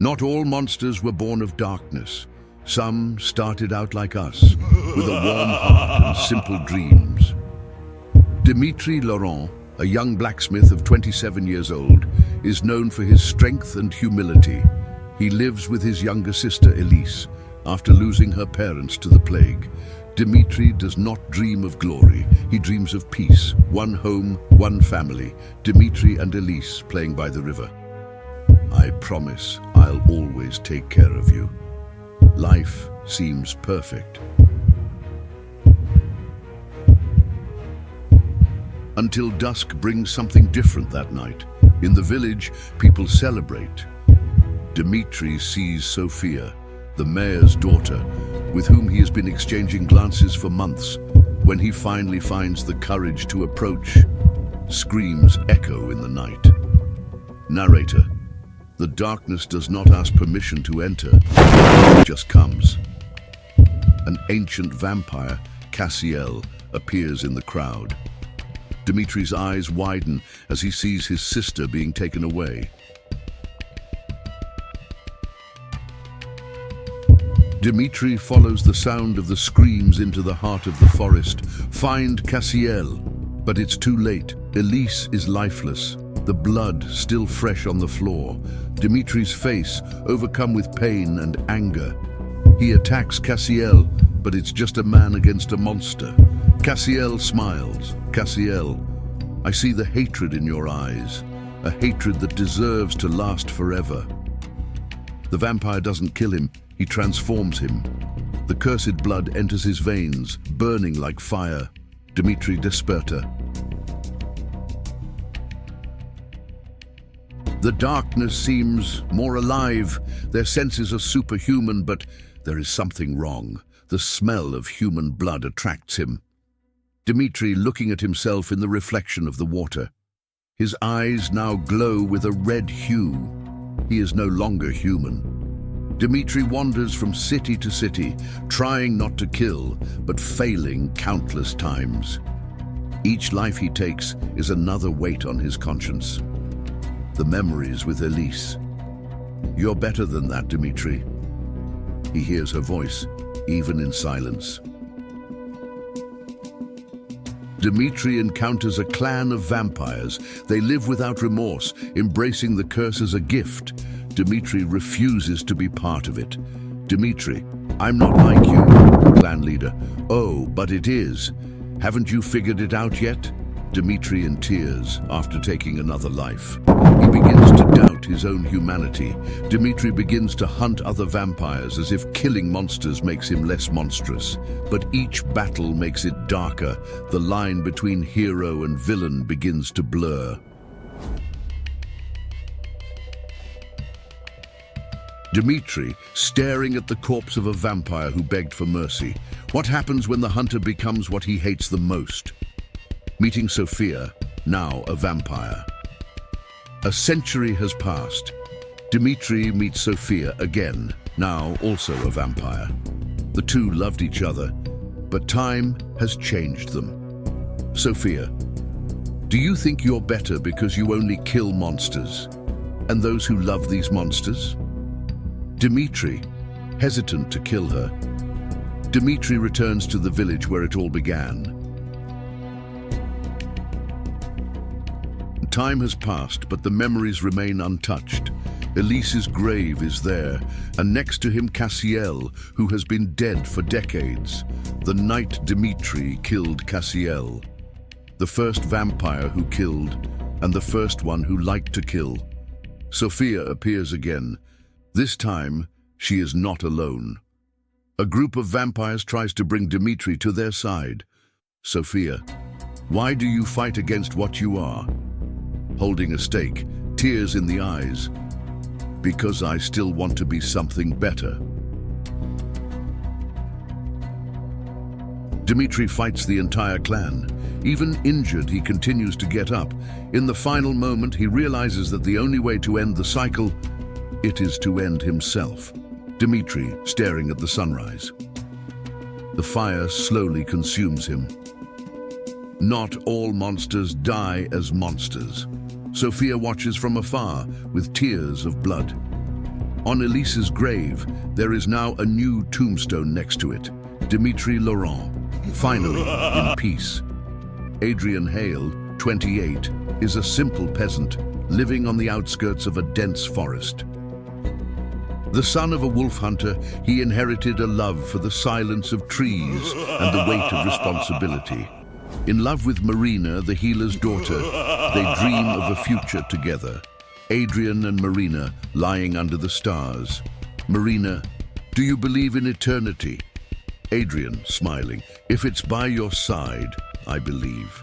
Not all monsters were born of darkness. Some started out like us, with a warm heart and simple dreams. Dimitri Laurent, a young blacksmith of 27 years old, is known for his strength and humility. He lives with his younger sister Elise, after losing her parents to the plague. Dimitri does not dream of glory, he dreams of peace. One home, one family, Dimitri and Elise playing by the river. I promise I'll always take care of you. Life seems perfect. Until dusk brings something different that night. In the village, people celebrate. Dimitri sees Sophia, the mayor's daughter, with whom he has been exchanging glances for months. When he finally finds the courage to approach, screams echo in the night. Narrator: the darkness does not ask permission to enter, it just comes. An ancient vampire, Cassiel, appears in the crowd. Dimitri's eyes widen as he sees his sister being taken away. Dimitri follows the sound of the screams into the heart of the forest. Find Cassiel, but it's too late. Elise is lifeless, the blood still fresh on the floor. Dimitri's face overcome with pain and anger. He attacks Cassiel, but it's just a man against a monster. Cassiel smiles. Cassiel, I see the hatred in your eyes, a hatred that deserves to last forever. The vampire doesn't kill him, he transforms him. The cursed blood enters his veins, burning like fire. Dimitri Desperta. The darkness seems more alive. Their senses are superhuman, but there is something wrong. The smell of human blood attracts him. Dimitri looking at himself in the reflection of the water. His eyes now glow with a red hue. He is no longer human. Dimitri wanders from city to city, trying not to kill, but failing countless times. Each life he takes is another weight on his conscience. The memories with Elise. You're better than that, Dimitri. He hears her voice, even in silence. Dimitri encounters a clan of vampires. They live without remorse, embracing the curse as a gift. Dimitri refuses to be part of it. Dimitri, I'm not like you, clan leader. Oh, but it is. Haven't you figured it out yet? Dimitri in tears after taking another life. He begins to doubt his own humanity. Dimitri begins to hunt other vampires as if killing monsters makes him less monstrous. But each battle makes it darker. The line between hero and villain begins to blur. Dimitri, staring at the corpse of a vampire who begged for mercy. What happens when the hunter becomes what he hates the most? Meeting Sophia, now a vampire. A century has passed. Dimitri meets Sophia again, now also a vampire. The two loved each other, but time has changed them. Sophia, do you think you're better because you only kill monsters, and those who love these monsters? Dimitri, hesitant to kill her. Dimitri returns to the village where it all began. Time has passed, but the memories remain untouched. Elise's grave is there, and next to him Cassiel, who has been dead for decades. The night Dimitri killed Cassiel. The first vampire who killed, and the first one who liked to kill. Sophia appears again. This time, she is not alone. A group of vampires tries to bring Dimitri to their side. Sophia, why do you fight against what you are? Holding a stake, tears in the eyes. Because I still want to be something better. Dimitri fights the entire clan. Even injured, he continues to get up. In the final moment, he realizes that the only way to end the cycle, it is to end himself. Dimitri, staring at the sunrise. The fire slowly consumes him. Not all monsters die as monsters. Sophia watches from afar with tears of blood. On Elise's grave, there is now a new tombstone next to it. Dimitri Laurent, finally in peace. Adrian Hale, 28, is a simple peasant living on the outskirts of a dense forest. The son of a wolf hunter, he inherited a love for the silence of trees and the weight of responsibility. In love with Marina, the healer's daughter, they dream of a future together. Adrian and Marina lying under the stars. Marina, do you believe in eternity? Adrian, smiling, if it's by your side, I believe.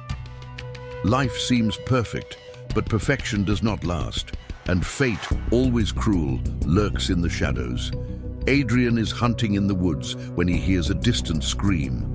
Life seems perfect, but perfection does not last, and fate, always cruel, lurks in the shadows. Adrian is hunting in the woods when he hears a distant scream.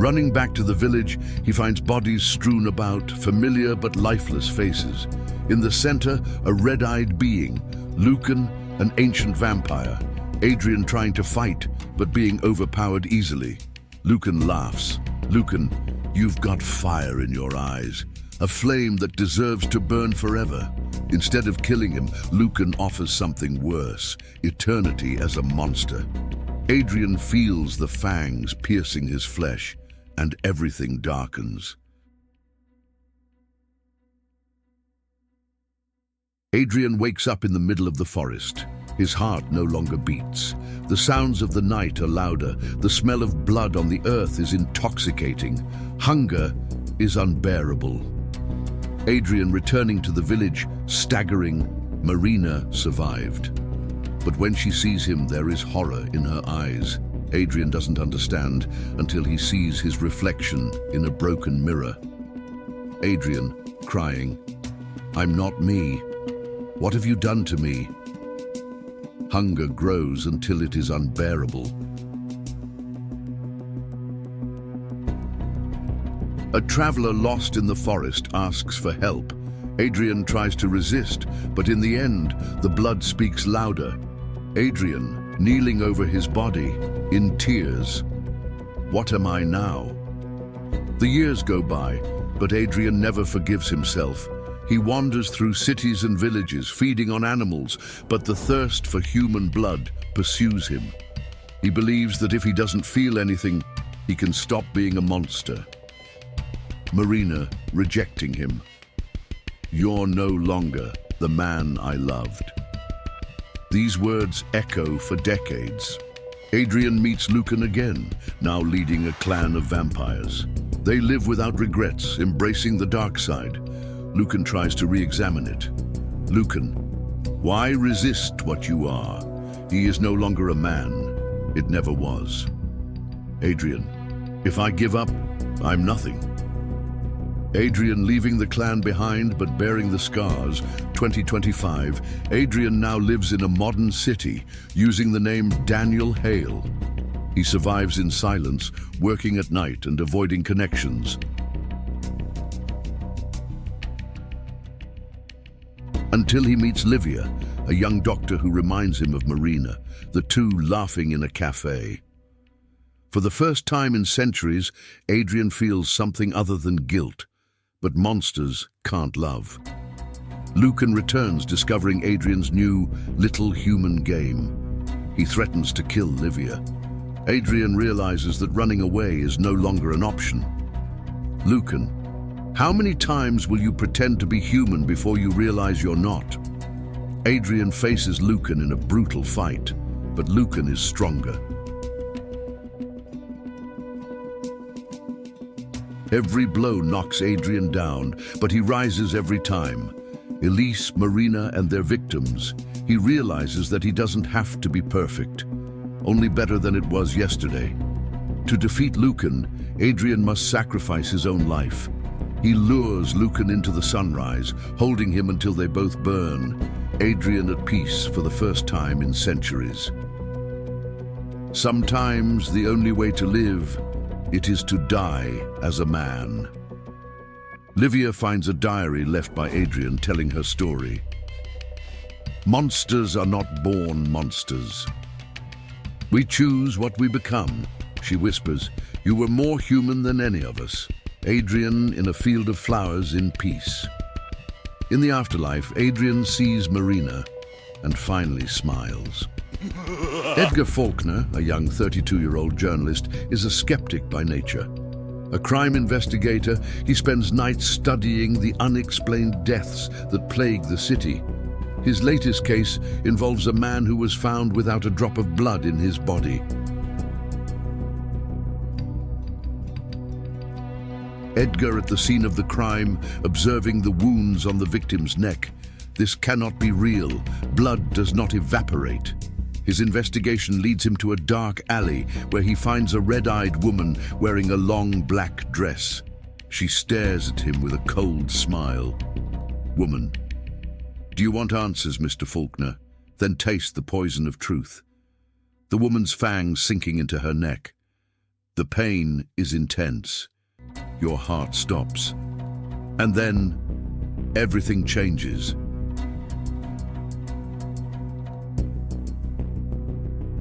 Running back to the village, he finds bodies strewn about, familiar but lifeless faces. In the center, a red-eyed being, Lucan, an ancient vampire. Adrian trying to fight, but being overpowered easily. Lucan laughs. Lucan, you've got fire in your eyes, a flame that deserves to burn forever. Instead of killing him, Lucan offers something worse, eternity as a monster. Adrian feels the fangs piercing his flesh, and everything darkens. Adrian wakes up in the middle of the forest. His heart no longer beats. The sounds of the night are louder. The smell of blood on the earth is intoxicating. Hunger is unbearable. Adrian returning to the village, staggering. Marina survived. But when she sees him, there is horror in her eyes. Adrian doesn't understand until he sees his reflection in a broken mirror. Adrian, crying, I'm not me. What have you done to me? Hunger grows until it is unbearable. A traveler lost in the forest asks for help. Adrian tries to resist, but in the end, the blood speaks louder. Adrian, kneeling over his body, in tears. What am I now? The years go by, but Adrian never forgives himself. He wanders through cities and villages, feeding on animals, but the thirst for human blood pursues him. He believes that if he doesn't feel anything, he can stop being a monster. Marina, rejecting him. You're no longer the man I loved. These words echo for decades. Adrian meets Lucan again, now leading a clan of vampires. They live without regrets, embracing the dark side. Lucan tries to re-examine it. Lucan, why resist what you are? He is no longer a man. It never was. Adrian, if I give up, I'm nothing. Adrian leaving the clan behind but bearing the scars. 2025, Adrian now lives in a modern city using the name Daniel Hale. He survives in silence, working at night and avoiding connections. Until he meets Livia, a young doctor who reminds him of Marina, the two laughing in a cafe. For the first time in centuries, Adrian feels something other than guilt. But monsters can't love. Lucan returns, discovering Adrian's new little human game. He threatens to kill Livia. Adrian realizes that running away is no longer an option. Lucan, how many times will you pretend to be human before you realize you're not? Adrian faces Lucan in a brutal fight, but Lucan is stronger. Every blow knocks Adrian down, but he rises every time. Elise, Marina, and their victims. He realizes that he doesn't have to be perfect, only better than it was yesterday. To defeat Lucan, Adrian must sacrifice his own life. He lures Lucan into the sunrise, holding him until they both burn. Adrian at peace for the first time in centuries. Sometimes the only way to live, it is to die as a man. Livia finds a diary left by Adrian telling her story. Monsters are not born monsters. We choose what we become, she whispers. You were more human than any of us. Adrian in a field of flowers in peace. In the afterlife, Adrian sees Marina and finally smiles. Edgar Faulkner, a young 32-year-old journalist, is a skeptic by nature. A crime investigator, he spends nights studying the unexplained deaths that plague the city. His latest case involves a man who was found without a drop of blood in his body. Edgar at the scene of the crime, observing the wounds on the victim's neck. This cannot be real. Blood does not evaporate. His investigation leads him to a dark alley where he finds a red-eyed woman wearing a long black dress. She stares at him with a cold smile. Woman, do you want answers, Mr. Faulkner? Then taste the poison of truth. The woman's fangs sinking into her neck. The pain is intense. Your heart stops. And then everything changes.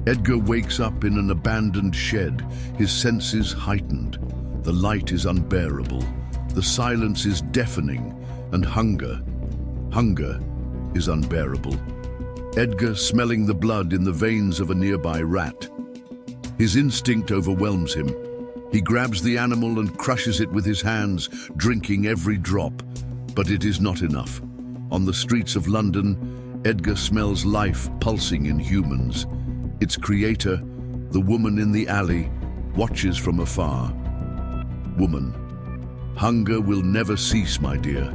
Edgar wakes up in an abandoned shed, his senses heightened. The light is unbearable, the silence is deafening, and hunger is unbearable. Edgar smelling the blood in the veins of a nearby rat. His instinct overwhelms him. He grabs the animal and crushes it with his hands, drinking every drop. But it is not enough. On the streets of London, Edgar smells life pulsing in humans. Its creator, the woman in the alley, watches from afar. Woman, hunger will never cease, my dear.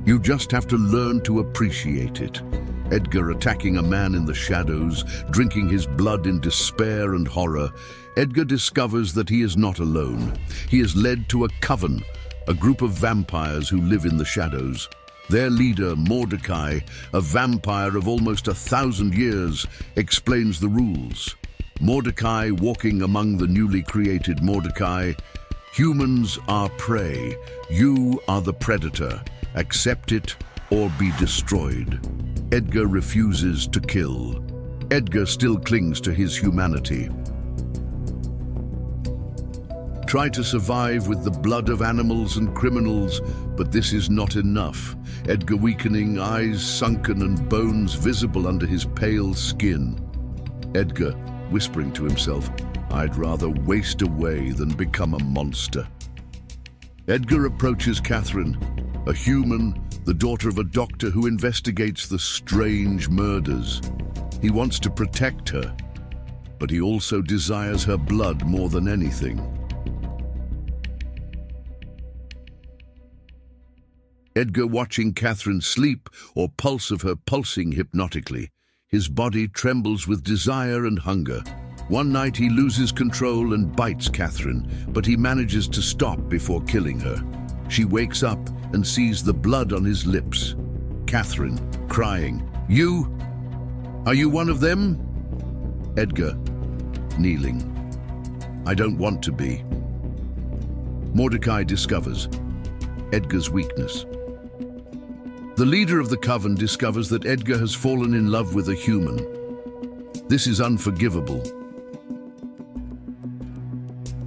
You just have to learn to appreciate it. Edgar attacking a man in the shadows, drinking his blood in despair and horror. Edgar discovers that he is not alone. He is led to a coven, a group of vampires who live in the shadows. Their leader, Mordecai, a vampire of almost 1,000 years, explains the rules. Mordecai walking among the newly created Mordecai. Humans are prey. You are the predator. Accept it or be destroyed. Edgar refuses to kill. Edgar still clings to his humanity. Try to survive with the blood of animals and criminals, but this is not enough. Edgar weakening, eyes sunken and bones visible under his pale skin. Edgar whispering to himself, I'd rather waste away than become a monster. Edgar approaches Catherine, a human, the daughter of a doctor who investigates the strange murders. He wants to protect her, but he also desires her blood more than anything. Edgar watching Catherine sleep, or pulse of her pulsing hypnotically. His body trembles with desire and hunger. One night he loses control and bites Catherine, but he manages to stop before killing her. She wakes up and sees the blood on his lips. Catherine, crying, You? Are you one of them? Edgar, kneeling. I don't want to be. Mordecai discovers Edgar's weakness. The leader of the coven discovers that Edgar has fallen in love with a human. This is unforgivable.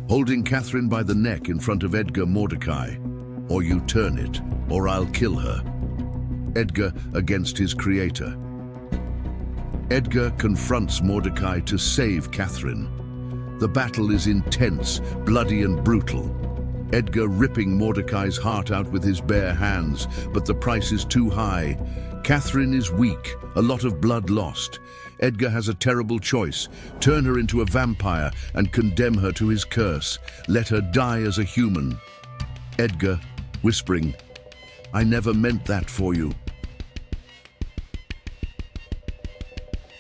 Holding Catherine by the neck in front of Edgar, Mordecai, or you turn it, or I'll kill her. Edgar against his creator. Edgar confronts Mordecai to save Catherine. The battle is intense, bloody and brutal. Edgar ripping Mordecai's heart out with his bare hands, but the price is too high. Catherine is weak, a lot of blood lost. Edgar has a terrible choice. Turn her into a vampire and condemn her to his curse. Let her die as a human. Edgar, whispering, I never meant that for you.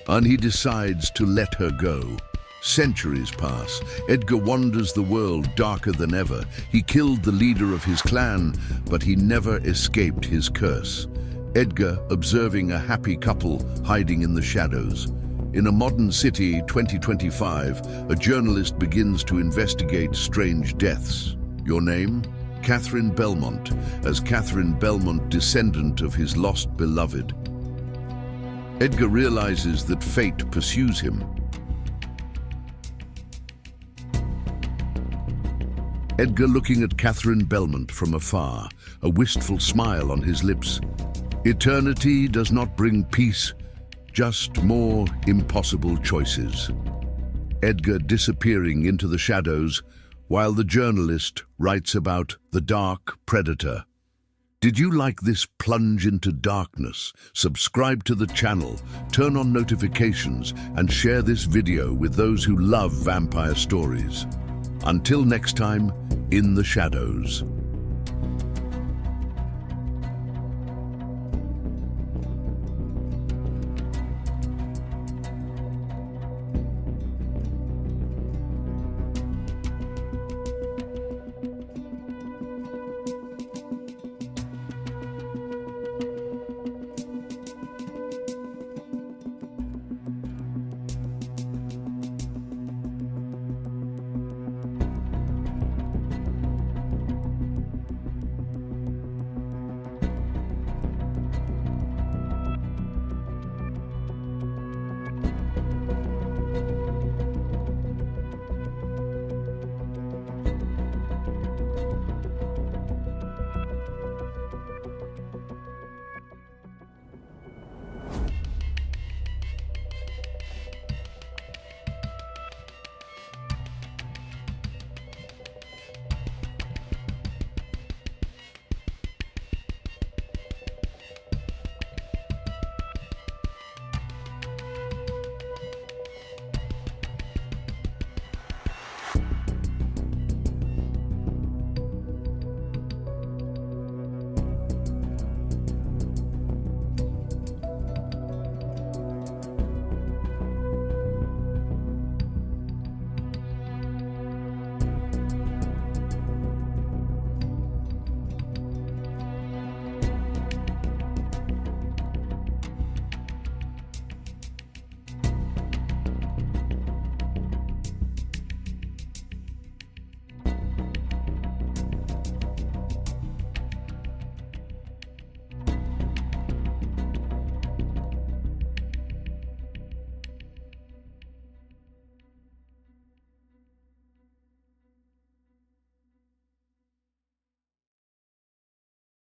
And he decides to let her go. Centuries pass. Edgar wanders the world darker than ever. He killed the leader of his clan, but he never escaped his curse. Edgar observing a happy couple hiding in the shadows. In a modern city, 2025, a journalist begins to investigate strange deaths. Your name? Catherine Belmont, as Catherine Belmont, descendant of his lost beloved. Edgar realizes that fate pursues him. Edgar looking at Catherine Belmont from afar, a wistful smile on his lips. Eternity does not bring peace, just more impossible choices. Edgar disappearing into the shadows while the journalist writes about the dark predator. Did you like this plunge into darkness? Subscribe to the channel, turn on notifications, and share this video with those who love vampire stories. Until next time, in the shadows.